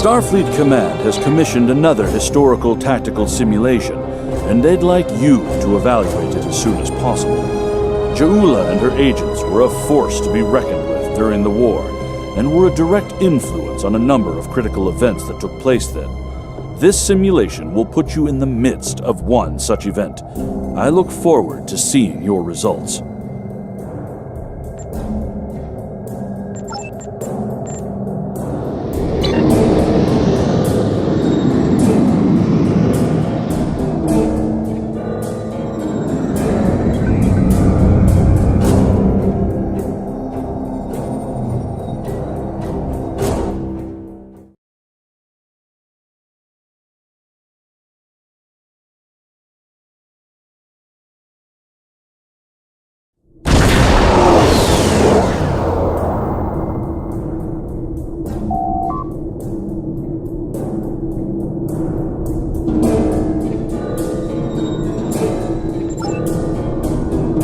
Starfleet Command has commissioned another historical tactical simulation, and they'd like you to evaluate it as soon as possible. Ja'ula and her agents were a force to be reckoned with during the war, and were a direct influence on a number of critical events that took place then. This simulation will put you in the midst of one such event. I look forward to seeing your results.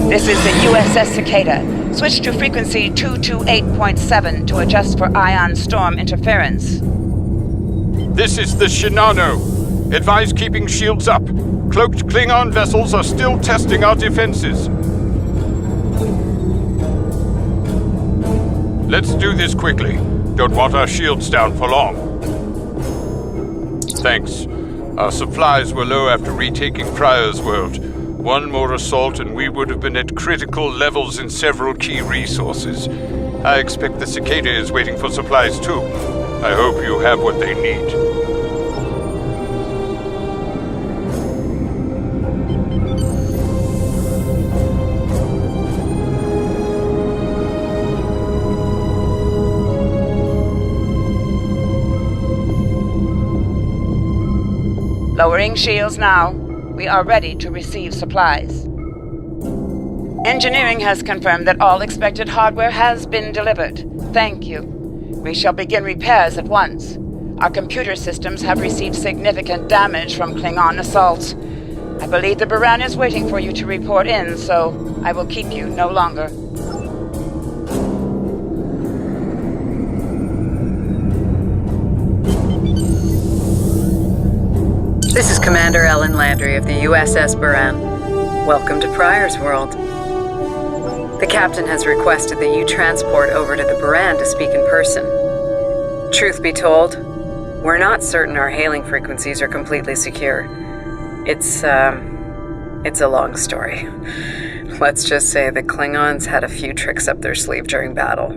This is the USS Cicada. Switch to frequency 228.7 to adjust for ion storm interference. This is the Shinano. Advise keeping shields up. Cloaked Klingon vessels are still testing our defenses. Let's do this quickly. Don't want our shields down for long. Thanks. Our supplies were low after retaking Pryor's world. One more assault and we would have been at critical levels in several key resources. I expect the Cicada is waiting for supplies too. I hope you have what they need. Lowering shields now. We are ready to receive supplies. Engineering has confirmed that all expected hardware has been delivered. Thank you. We shall begin repairs at once. Our computer systems have received significant damage from Klingon assaults. I believe the Buran is waiting for you to report in, so I will keep you no longer. This is Commander Ellen Landry of the USS Buran. Welcome to Pryor's world. The captain has requested that you transport over to the Buran to speak in person. Truth be told, we're not certain our hailing frequencies are completely secure. It's a long story. Let's just say the Klingons had a few tricks up their sleeve during battle.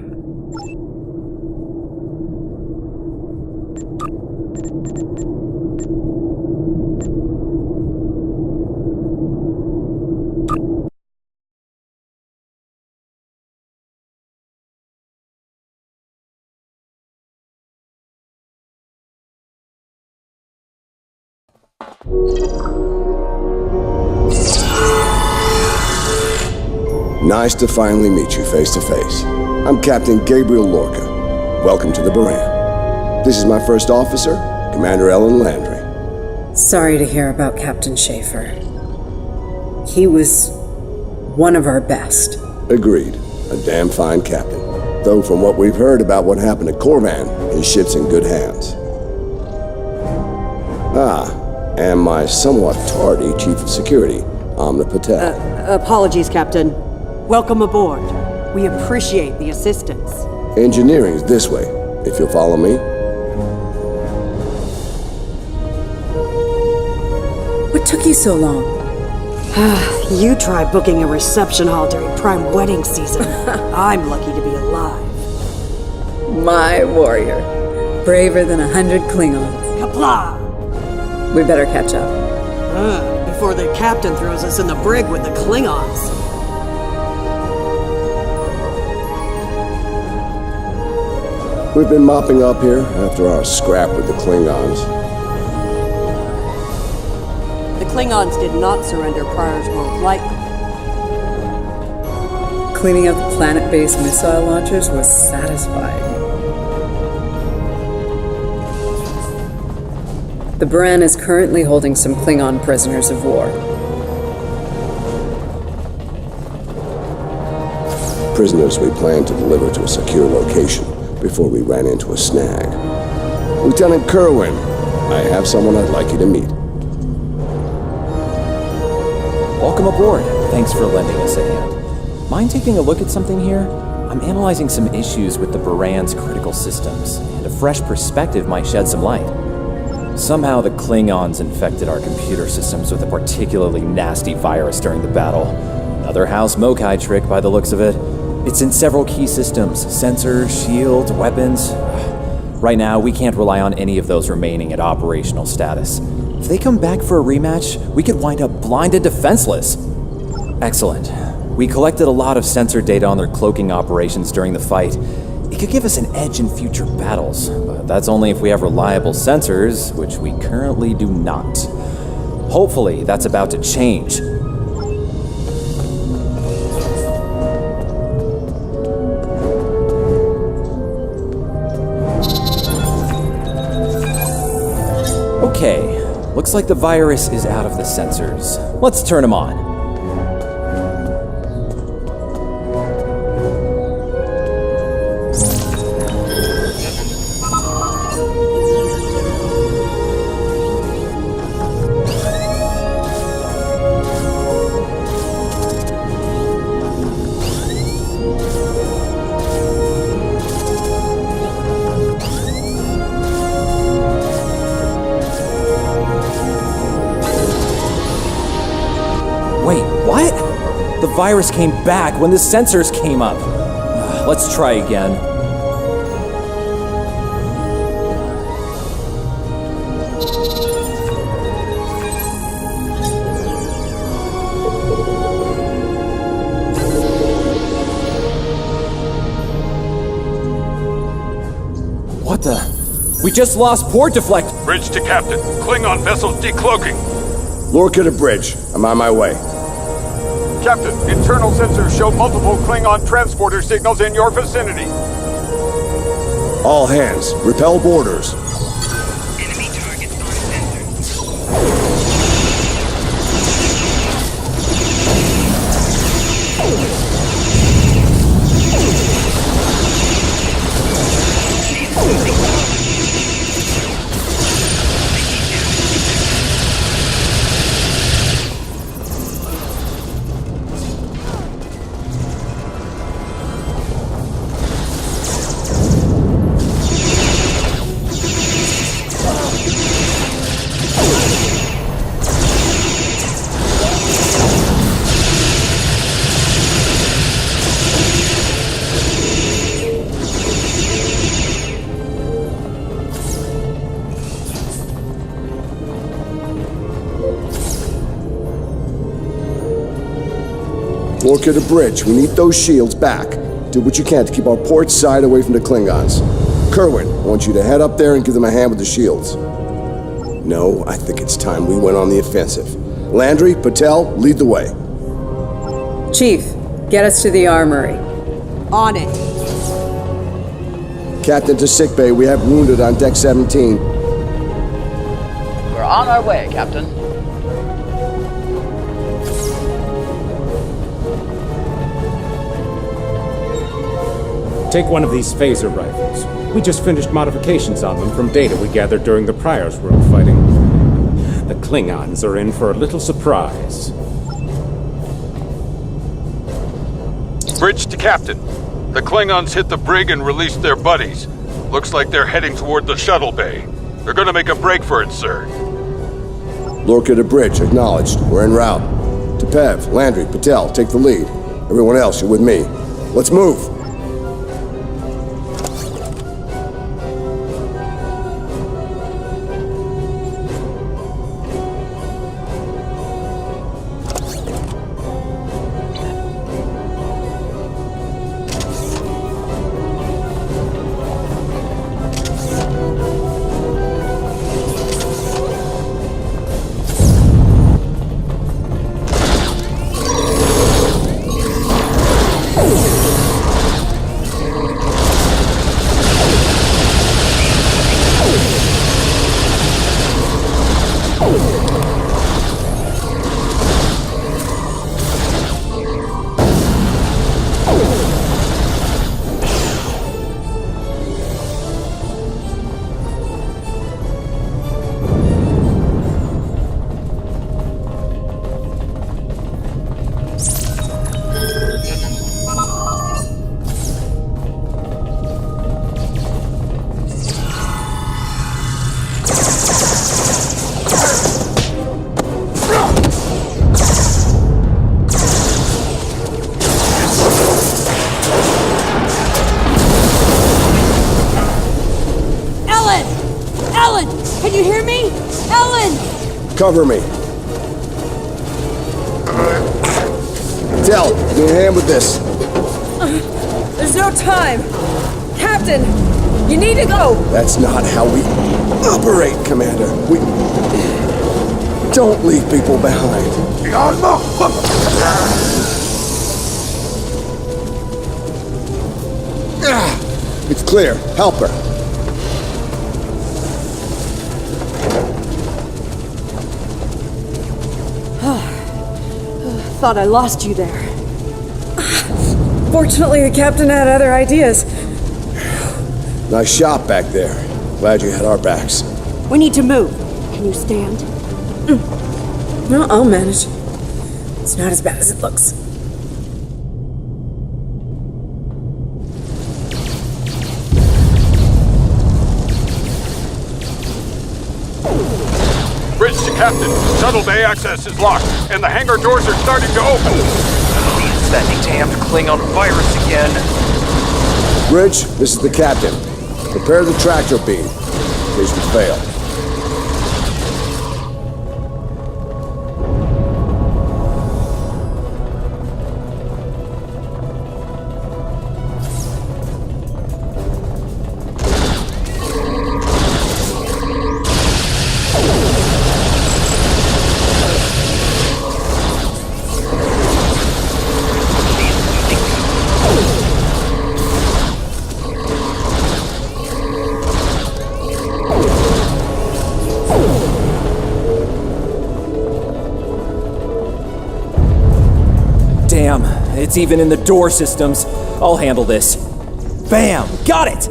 Nice to finally meet you face to face. I'm Captain Gabriel Lorca. Welcome to the Buran. This is my first officer, Commander Ellen Landry. Sorry to hear about Captain Schaefer. He was one of our best. Agreed. A damn fine captain. Though from what we've heard about what happened at Corvan, his ship's in good hands. And my somewhat tardy Chief of Security, Amna Patel. Apologies, Captain. Welcome aboard. We appreciate the assistance. Engineering's this way, if you'll follow me. What took you so long? You try booking a reception hall during prime wedding season. I'm lucky to be alive. My warrior. Braver than 100 Klingons. Kapla! We better catch up. Before the captain throws us in the brig with the Klingons. We've been mopping up here after our scrap with the Klingons. The Klingons did not surrender Pryor's world lightly. Cleaning up planet-based missile launchers was satisfying. The Buran is currently holding some Klingon prisoners of war. Prisoners we planned to deliver to a secure location before we ran into a snag. Lieutenant Kerwin, I have someone I'd like you to meet. Welcome aboard. Thanks for lending us a hand. Mind taking a look at something here? I'm analyzing some issues with the Buran's critical systems, and a fresh perspective might shed some light. Somehow the Klingons infected our computer systems with a particularly nasty virus during the battle. Another House Mokai trick by the looks of it. It's in several key systems: sensors, shields, weapons. Right now, we can't rely on any of those remaining at operational status. If they come back for a rematch, we could wind up blind and defenseless. Excellent. We collected a lot of sensor data on their cloaking operations during the fight. It could give us an edge in future battles, but that's only if we have reliable sensors, which we currently do not. Hopefully, that's about to change. Okay, looks like the virus is out of the sensors. Let's turn them on. Wait, what? The virus came back when the sensors came up. Let's try again. What the? We just lost port deflect. Bridge to Captain. Klingon vessel decloaking. Lorca to bridge. I'm on my way. Captain, internal sensors show multiple Klingon transporter signals in your vicinity. All hands, repel boarders. Enemy targets on sensor. Lorca to bridge. We need those shields back. Do what you can to keep our port side away from the Klingons. Kerwin, I want you to head up there and give them a hand with the shields. No, I think it's time we went on the offensive. Landry, Patel, lead the way. Chief, get us to the armory. On it. Captain to sickbay. We have wounded on deck 17. We're on our way, Captain. Take one of these phaser rifles. We just finished modifications on them from data we gathered during the Prior's World fighting. The Klingons are in for a little surprise. Bridge to Captain. The Klingons hit the brig and released their buddies. Looks like they're heading toward the shuttle bay. They're gonna make a break for it, sir. Lorca to bridge. Acknowledged. We're en route. Tepev, Landry, Patel, take the lead. Everyone else, you're with me. Let's move. Cover me. Del, give me a hand with this. There's no time! Captain! You need to go! That's not how we operate, Commander. We don't leave people behind. It's clear. Help her. Thought I lost you there. Fortunately, the captain had other ideas. Nice shot back there. Glad you had our backs. We need to move. Can you stand? No, I'll manage. It's not as bad as it looks. Bridge to Captain. Shuttle bay access is locked, and the hangar doors are starting to open. It's that damned Klingon virus again. Bridge, this is the Captain. Prepare the tractor beam, in case we fail. Damn, it's even in the door systems. I'll handle this. Bam! Got it!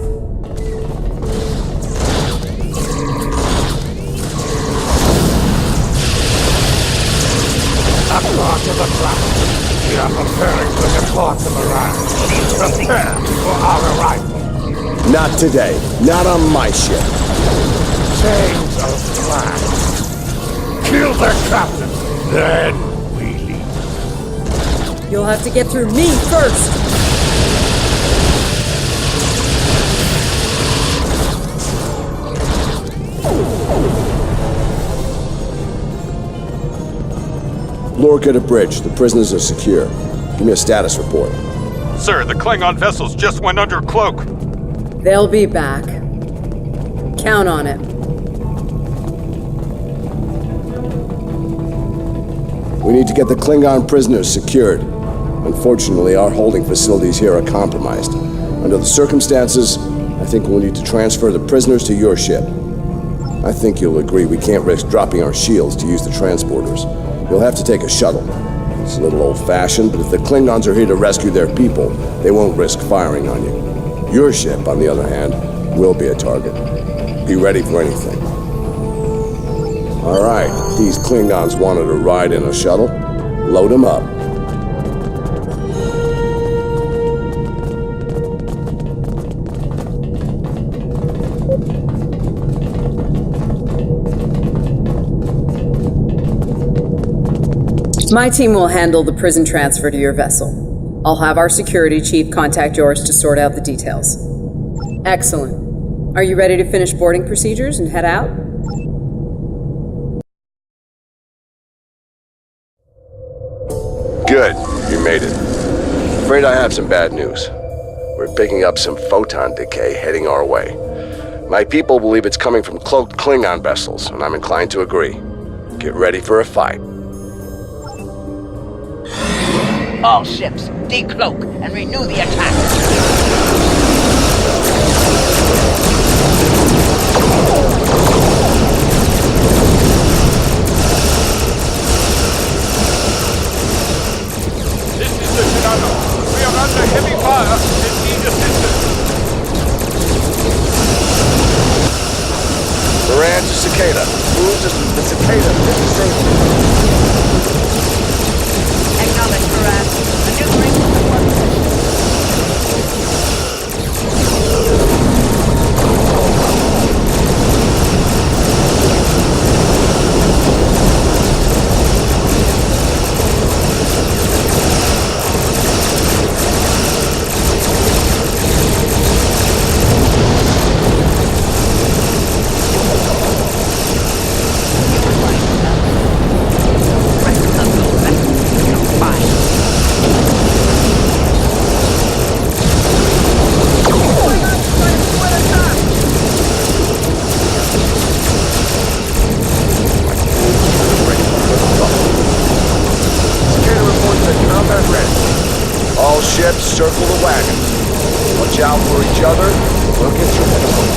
Across to the front. We are preparing to depart the Buran. Prepare for our arrival. Not today. Not on my ship. Change of plan. Kill their captain, then we leave. You'll have to get through me first! Lorca to bridge. The prisoners are secure. Give me a status report. Sir, the Klingon vessels just went under cloak. They'll be back. Count on it. We need to get the Klingon prisoners secured. Unfortunately, our holding facilities here are compromised. Under the circumstances, I think we'll need to transfer the prisoners to your ship. I think you'll agree we can't risk dropping our shields to use the transporters. You'll have to take a shuttle. It's a little old-fashioned, but if the Klingons are here to rescue their people, they won't risk firing on you. Your ship, on the other hand, will be a target. Be ready for anything. All right, these Klingons wanted to ride in a shuttle. Load them up. My team will handle the prison transfer to your vessel. I'll have our security chief contact yours to sort out the details. Excellent. Are you ready to finish boarding procedures and head out? Good. You made it. Afraid I have some bad news. We're picking up some photon decay heading our way. My people believe it's coming from cloaked Klingon vessels, and I'm inclined to agree. Get ready for a fight. All ships, decloak and renew the attack. This is the Shinano. We are under heavy fire and need assistance. Buran to Cicada. Move to the Cicada. Acknowledge, Buran. Maneuvering to support position. You would like that. All ships, circle the wagons. Watch out for each other. We'll get through this.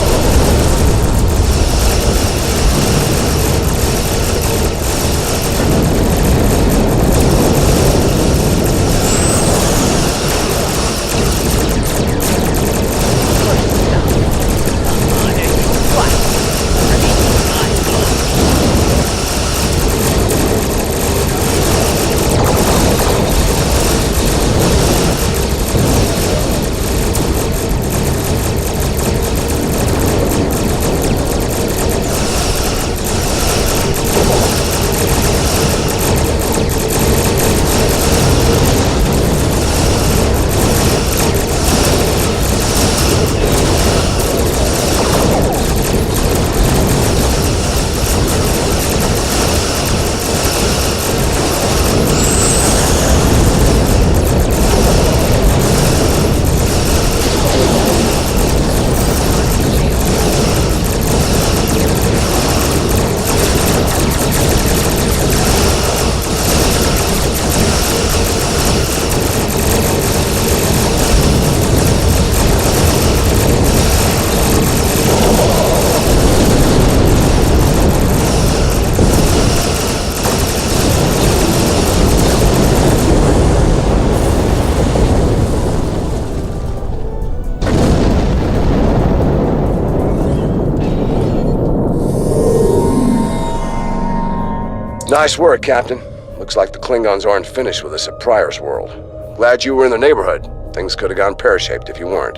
Nice work, Captain. Looks like the Klingons aren't finished with us at Pryor's World. Glad you were in the neighborhood. Things could have gone pear-shaped if you weren't.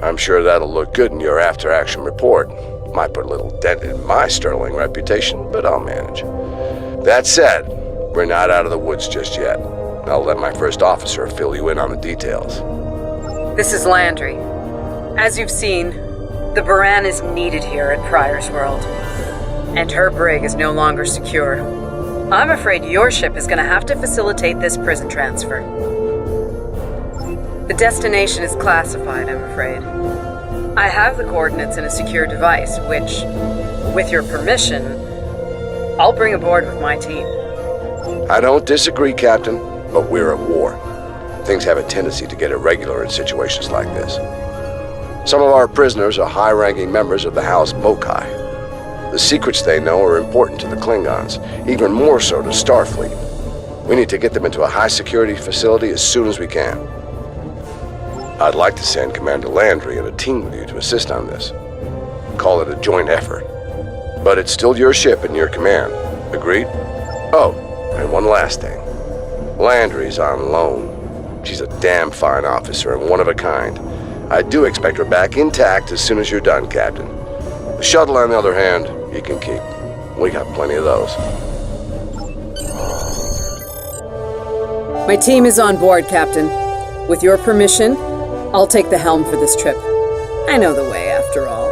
I'm sure that'll look good in your after-action report. Might put a little dent in my sterling reputation, but I'll manage. That said, we're not out of the woods just yet. I'll let my first officer fill you in on the details. This is Landry. As you've seen, the Buran is needed here at Pryor's World. And her brig is no longer secure. I'm afraid your ship is going to have to facilitate this prison transfer. The destination is classified, I'm afraid. I have the coordinates in a secure device, which, with your permission, I'll bring aboard with my team. I don't disagree, Captain, but we're at war. Things have a tendency to get irregular in situations like this. Some of our prisoners are high-ranking members of the House Mokai. The secrets they know are important to the Klingons, even more so to Starfleet. We need to get them into a high-security facility as soon as we can. I'd like to send Commander Landry and a team with you to assist on this. Call it a joint effort. But it's still your ship and your command. Agreed? Oh, and one last thing. Landry's on loan. She's a damn fine officer and one of a kind. I do expect her back intact as soon as you're done, Captain. The shuttle, on the other hand, you can keep. We got plenty of those. My team is on board, Captain. With your permission, I'll take the helm for this trip. I know the way, after all.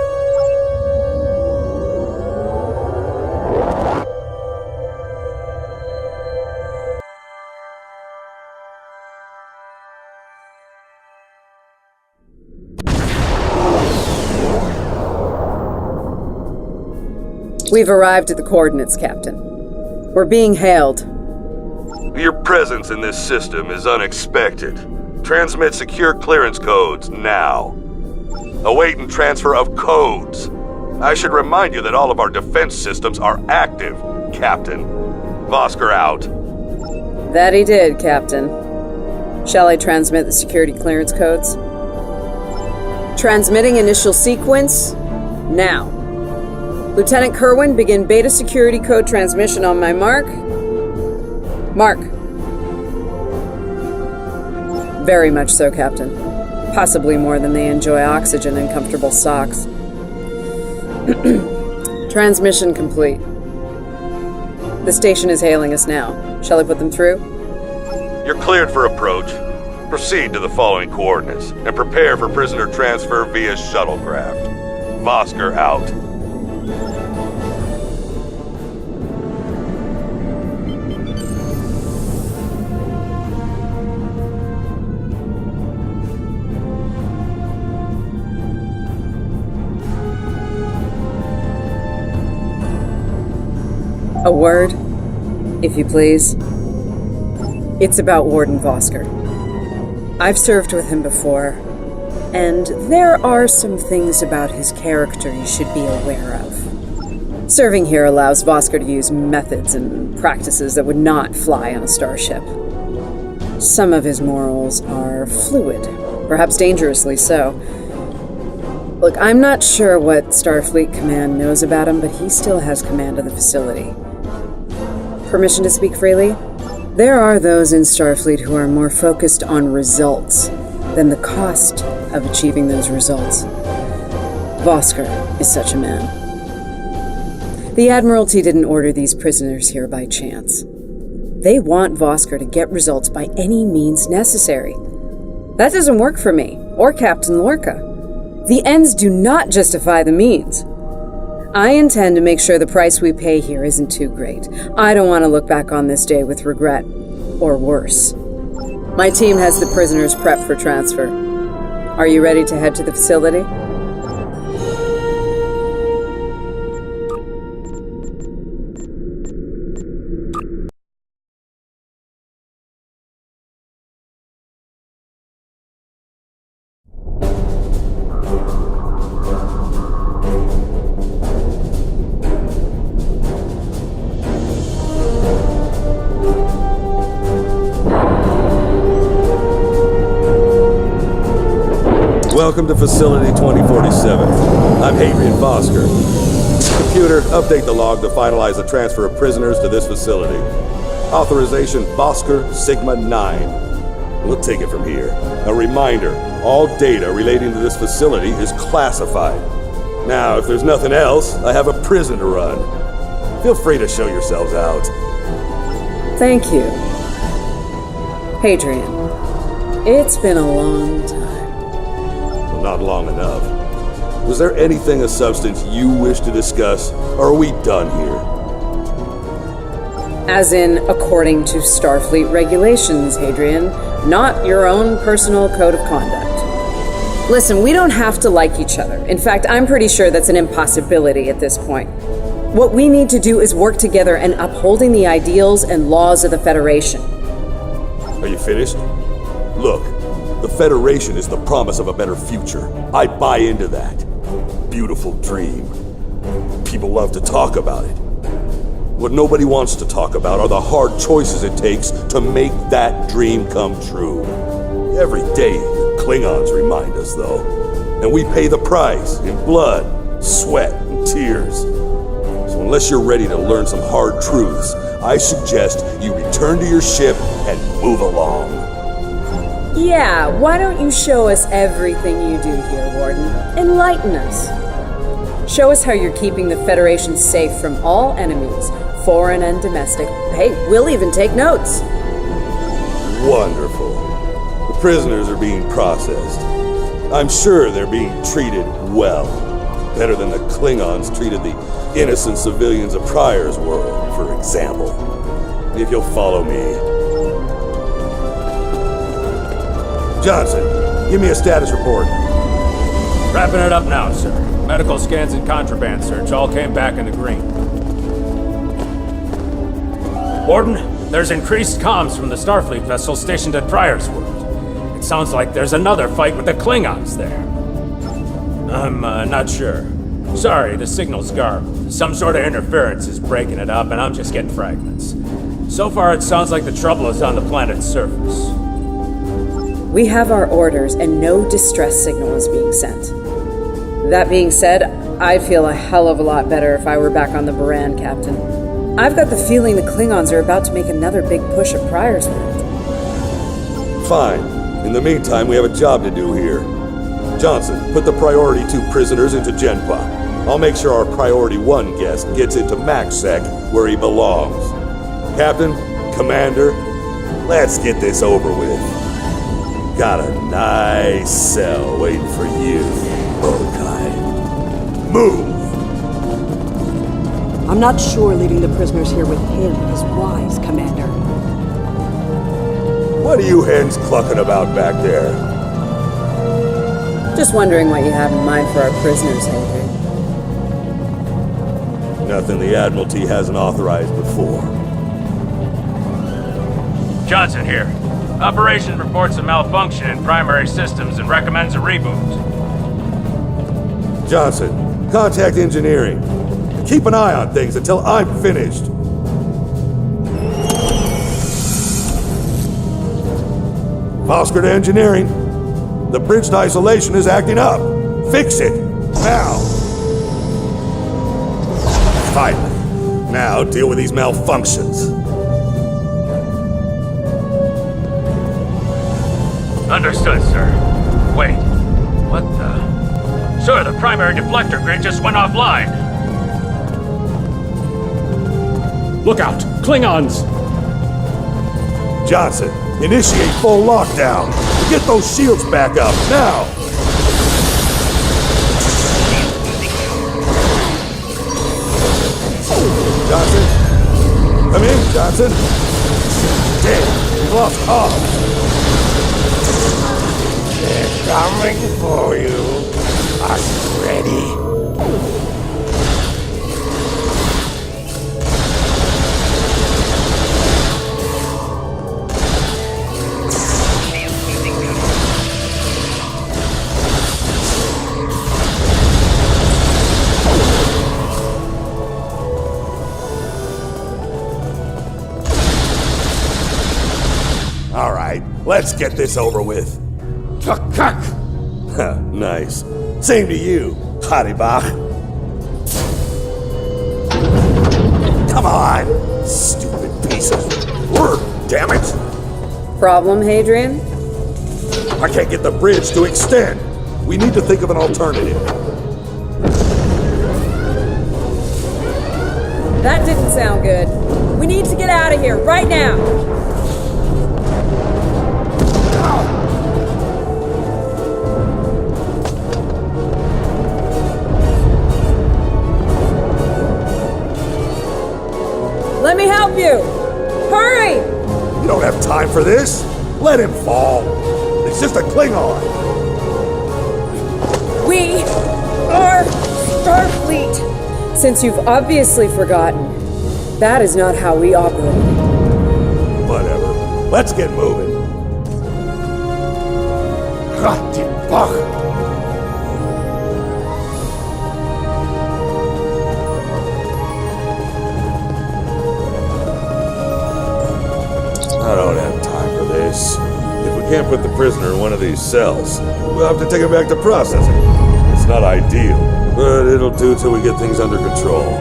We've arrived at the coordinates, Captain. We're being hailed. Your presence in this system is unexpected. Transmit secure clearance codes now. Awaiting transfer of codes. I should remind you that all of our defense systems are active, Captain. Vosker out. That he did, Captain. Shall I transmit the security clearance codes? Transmitting initial sequence now. Lieutenant Kerwin, begin beta security code transmission on my mark. Mark. Very much so, Captain. Possibly more than they enjoy oxygen and comfortable socks. Transmission complete. The station is hailing us now. Shall I put them through? You're cleared for approach. Proceed to the following coordinates and prepare for prisoner transfer via shuttlecraft. Vosker out. A word, if you please. It's about Warden Vosker. I've served with him before, and there are some things about his character you should be aware of. Serving here allows Vosker to use methods and practices that would not fly on a starship. Some of his morals are fluid, perhaps dangerously so. Look, I'm not sure what Starfleet Command knows about him, but he still has command of the facility. Permission to speak freely? There are those in Starfleet who are more focused on results than the cost of achieving those results. Vosker is such a man. The Admiralty didn't order these prisoners here by chance. They want Vosker to get results by any means necessary. That doesn't work for me, or Captain Lorca. The ends do not justify the means. I intend to make sure the price we pay here isn't too great. I don't want to look back on this day with regret, or worse. My team has the prisoners prepped for transfer. Are you ready to head to the facility? Welcome to Facility 2047. I'm Hadrian Vosker. Computer, update the log to finalize the transfer of prisoners to this facility. Authorization Vosker Sigma 9. We'll take it from here. A reminder, all data relating to this facility is classified. Now, if there's nothing else, I have a prison to run. Feel free to show yourselves out. Thank you. Hadrian, it's been a long time. Not long enough. Was there anything of substance you wish to discuss, or are we done here? As in, according to Starfleet regulations, Hadrian, not your own personal code of conduct. Listen, we don't have to like each other. In fact, I'm pretty sure that's an impossibility at this point. What we need to do is work together in upholding the ideals and laws of the Federation. Are you finished? Look. The Federation is the promise of a better future. I buy into that. Beautiful dream. People love to talk about it. What nobody wants to talk about are the hard choices it takes to make that dream come true. Every day, the Klingons remind us, though. And we pay the price in blood, sweat, and tears. So unless you're ready to learn some hard truths, I suggest you return to your ship and move along. Yeah, why don't you show us everything you do here, Warden? Enlighten us. Show us how you're keeping the Federation safe from all enemies, foreign and domestic. Hey, we'll even take notes. Wonderful. The prisoners are being processed. I'm sure they're being treated well. Better than the Klingons treated the innocent civilians of Pryor's world, for example. If you'll follow me. Johnson, give me a status report. Wrapping it up now, sir. Medical scans and contraband search all came back in the green. Warden, there's increased comms from the Starfleet vessel stationed at Pryor's world. It sounds like there's another fight with the Klingons there. I'm not sure. Sorry, the signal's garbled. Some sort of interference is breaking it up, and I'm just getting fragments. So far, it sounds like the trouble is on the planet's surface. We have our orders, and no distress signal is being sent. That being said, I'd feel a hell of a lot better if I were back on the Buran, Captain. I've got the feeling the Klingons are about to make another big push at Pryor's world. Fine. In the meantime, we have a job to do here. Johnson, put the Priority 2 prisoners into Genpa. I'll make sure our Priority 1 guest gets into MaxSec, where he belongs. Captain, Commander, let's get this over with. Got a nice cell waiting for you, Lorca. Move! I'm not sure leaving the prisoners here with him is wise, Commander. What are you hens clucking about back there? Just wondering what you have in mind for our prisoners, Hadrian. Nothing the Admiralty hasn't authorized before. Johnson here. Operation reports a malfunction in primary systems and recommends a reboot. Johnson, contact engineering. Keep an eye on things until I'm finished. Fosker to engineering. The bridge to isolation is acting up. Fix it, now. Finally. Now deal with these malfunctions. Understood, sir. Wait, what the... Sir, the primary deflector grid just went offline. Look out! Klingons! Johnson, initiate full lockdown. Get those shields back up, now! Johnson? Come in, Johnson. Damn, we've lost comms. They're coming for you. Are you ready? All right, let's get this over with. Nice. Same to you, Haribach. Come on, stupid piece of work, damn it! Problem, Hadrian? I can't get the bridge to extend. We need to think of an alternative. That didn't sound good. We need to get out of here, right now! Let me help you! Hurry! You don't have time for this. Let him fall. It's just a Klingon. We are Starfleet! Since you've obviously forgotten, that is not how we operate. Whatever. Let's get moving. I don't have time for this. If we can't put the prisoner in one of these cells, we'll have to take him back to processing. It's not ideal, but it'll do till we get things under control.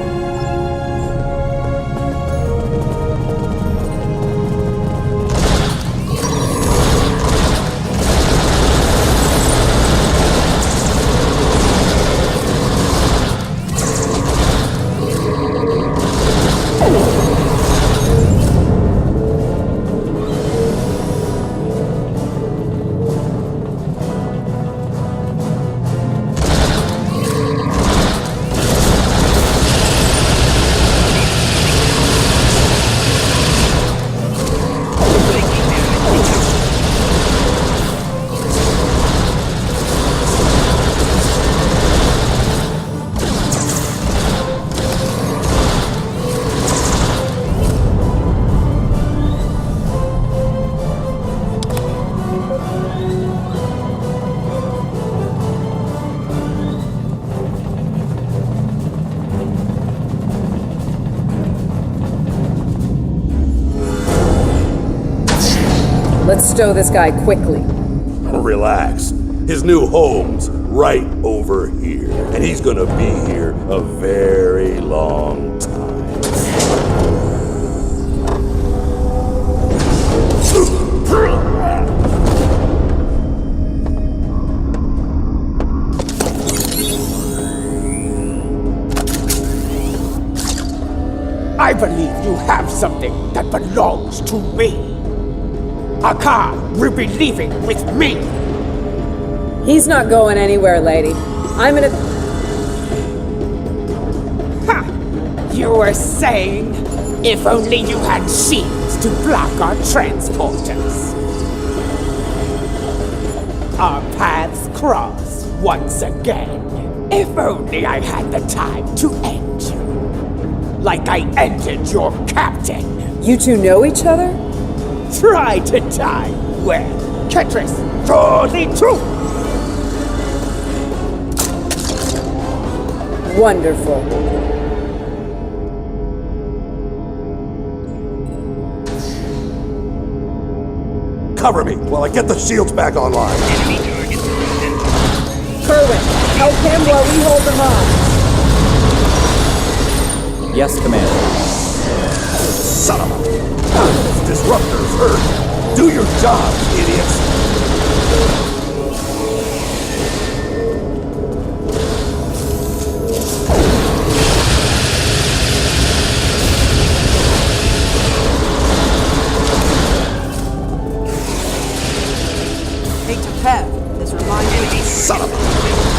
Let's stow this guy quickly. Relax. His new home's right over here. And he's gonna be here a very long time. I believe you have something that belongs to me. Akar will be leaving with me. He's not going anywhere, lady. I'm gonna... Ha! You were saying, if only you had shields to block our transporters. Our paths cross once again. If only I had the time to end you. Like I ended your captain. You two know each other? Try to die everywhere. Treacherous, surely true. Wonderful. Cover me while I get the shields back online. Kerwin, help him while we hold them off. Yes, Commander. Son of a... This disruptor's hurt. Do your job, idiots. Hate to Pev. This reminds me. Son of a...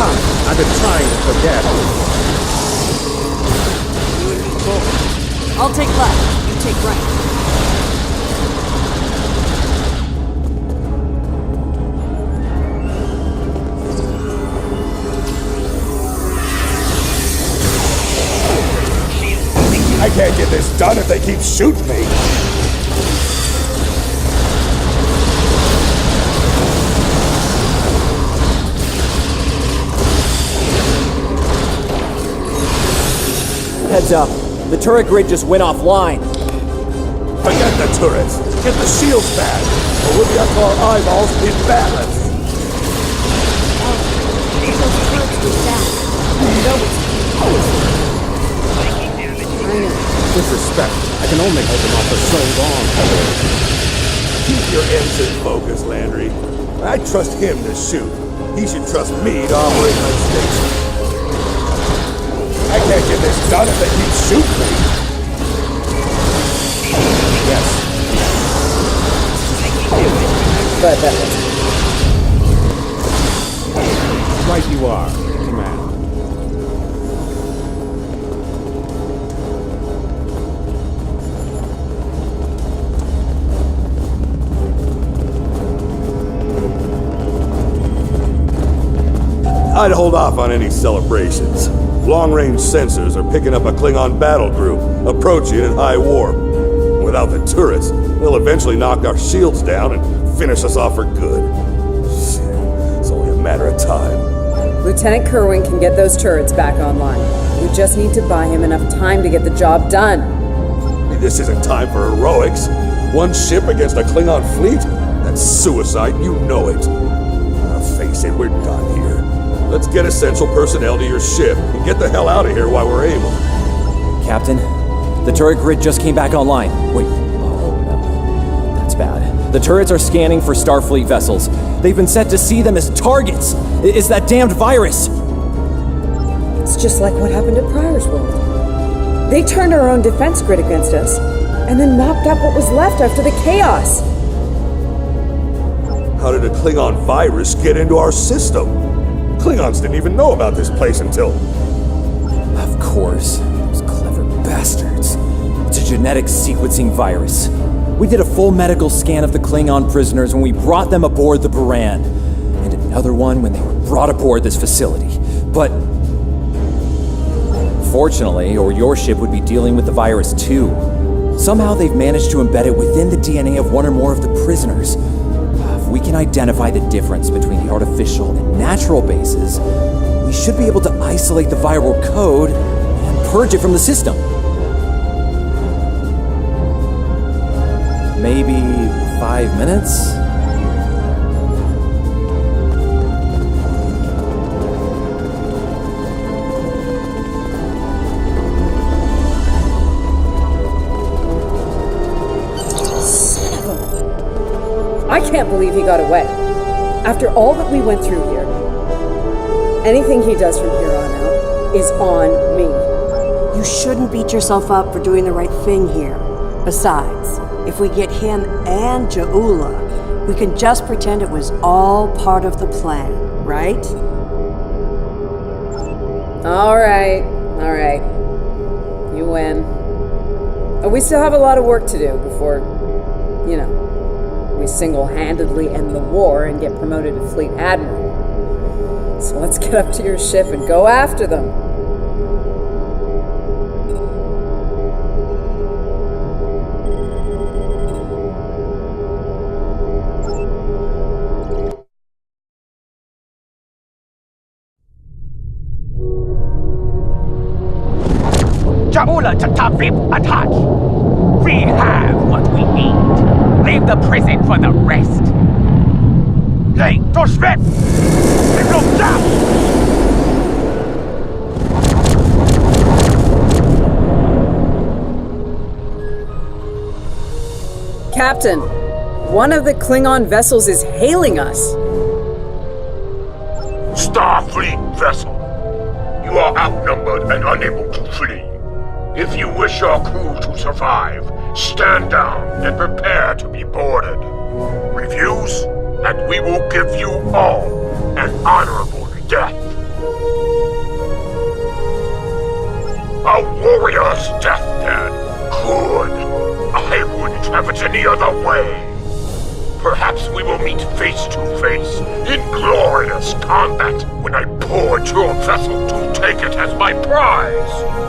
I've been trying to forget. You and me both. I'll take left. You take right. I can't get this done if they keep shooting me. Heads up. The turret grid just went offline. Forget the turrets. Get the shields back, or we'll be up to our eyeballs in balance. Disrespect. I can only hold them off for so long. Keep your ensign focused, Landry. I trust him to shoot. He should trust me to operate my station. I can't get this done if they keep shooting me. Yes. But that was... Right you are, Command. I'd hold off on any celebrations. Long-range sensors are picking up a Klingon battle group, approaching at high warp. Without the turrets, they'll eventually knock our shields down and finish us off for good. Shit, it's only a matter of time. Lieutenant Kerwin can get those turrets back online. We just need to buy him enough time to get the job done. This isn't time for heroics. One ship against a Klingon fleet? That's suicide, you know it. Face it, we're done here. Let's get essential personnel to your ship and get the hell out of here while we're able. Captain, the turret grid just came back online. Wait, oh no. That's bad. The turrets are scanning for Starfleet vessels. They've been set to see them as targets. It's that damned virus. It's just like what happened at Pryor's World. They turned our own defense grid against us, and then mopped up what was left after the chaos. How did a Klingon virus get into our system? Klingons didn't even know about this place until... Of course. Those clever bastards. It's a genetic sequencing virus. We did a full medical scan of the Klingon prisoners when we brought them aboard the Buran, and another one when they were brought aboard this facility. But... fortunately, or your ship would be dealing with the virus too. Somehow they've managed to embed it within the DNA of one or more of the prisoners. If we can identify the difference between the artificial and natural bases, we should be able to isolate the viral code and purge it from the system. Maybe 5 minutes? I can't believe he got away. After all that we went through here, anything he does from here on out is on me. You shouldn't beat yourself up for doing the right thing here. Besides, if we get him and Ja'ula, we can just pretend it was all part of the plan, right? All right. You win. But we still have a lot of work to do before, we single-handedly end the war and get promoted to Fleet Admiral. So let's get up to your ship and go after them. Jaula to Tavip Atach. We have what we need. Leave the prison for the rest. Hey, Toshvet! Look down! Captain, one of the Klingon vessels is hailing us. Starfleet vessel. You are outnumbered and unable to flee. If you wish your crew to survive, stand down and prepare to be boarded. Refuse, and we will give you all an honorable death. A warrior's death, then. Good. I wouldn't have it any other way. Perhaps we will meet face to face in glorious combat when I board your vessel to take it as my prize.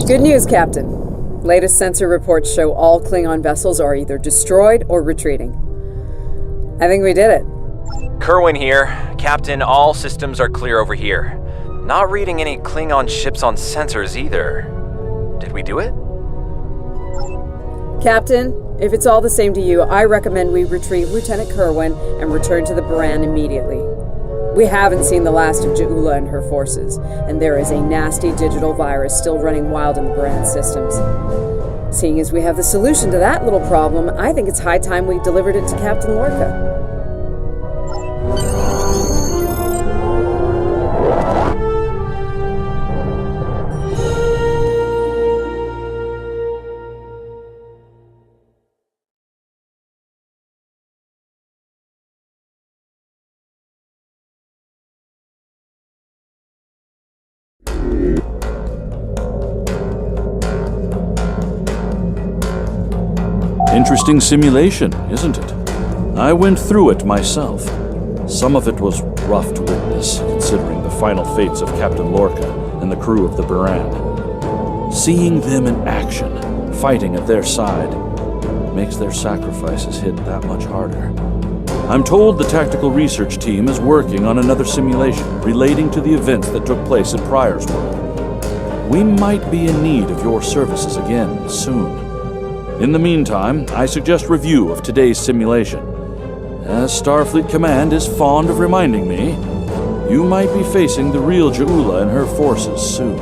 Good news, Captain. Latest sensor reports show all Klingon vessels are either destroyed or retreating. I think we did it. Kerwin here. Captain, all systems are clear over here. Not reading any Klingon ships on sensors either. Did we do it? Captain, if it's all the same to you, I recommend we retrieve Lieutenant Kerwin and return to the Buran immediately. We haven't seen the last of Ja'ula and her forces, and there is a nasty digital virus still running wild in the Buran systems. Seeing as we have the solution to that little problem, I think it's high time we delivered it to Captain Lorca. Interesting simulation, isn't it? I went through it myself. Some of it was rough to witness, considering the final fates of Captain Lorca and the crew of the Buran. Seeing them in action, fighting at their side, makes their sacrifices hit that much harder. I'm told the tactical research team is working on another simulation relating to the events that took place at Pryor's World. We might be in need of your services again soon. In the meantime, I suggest review of today's simulation. As Starfleet Command is fond of reminding me, you might be facing the real Ja'ula and her forces soon.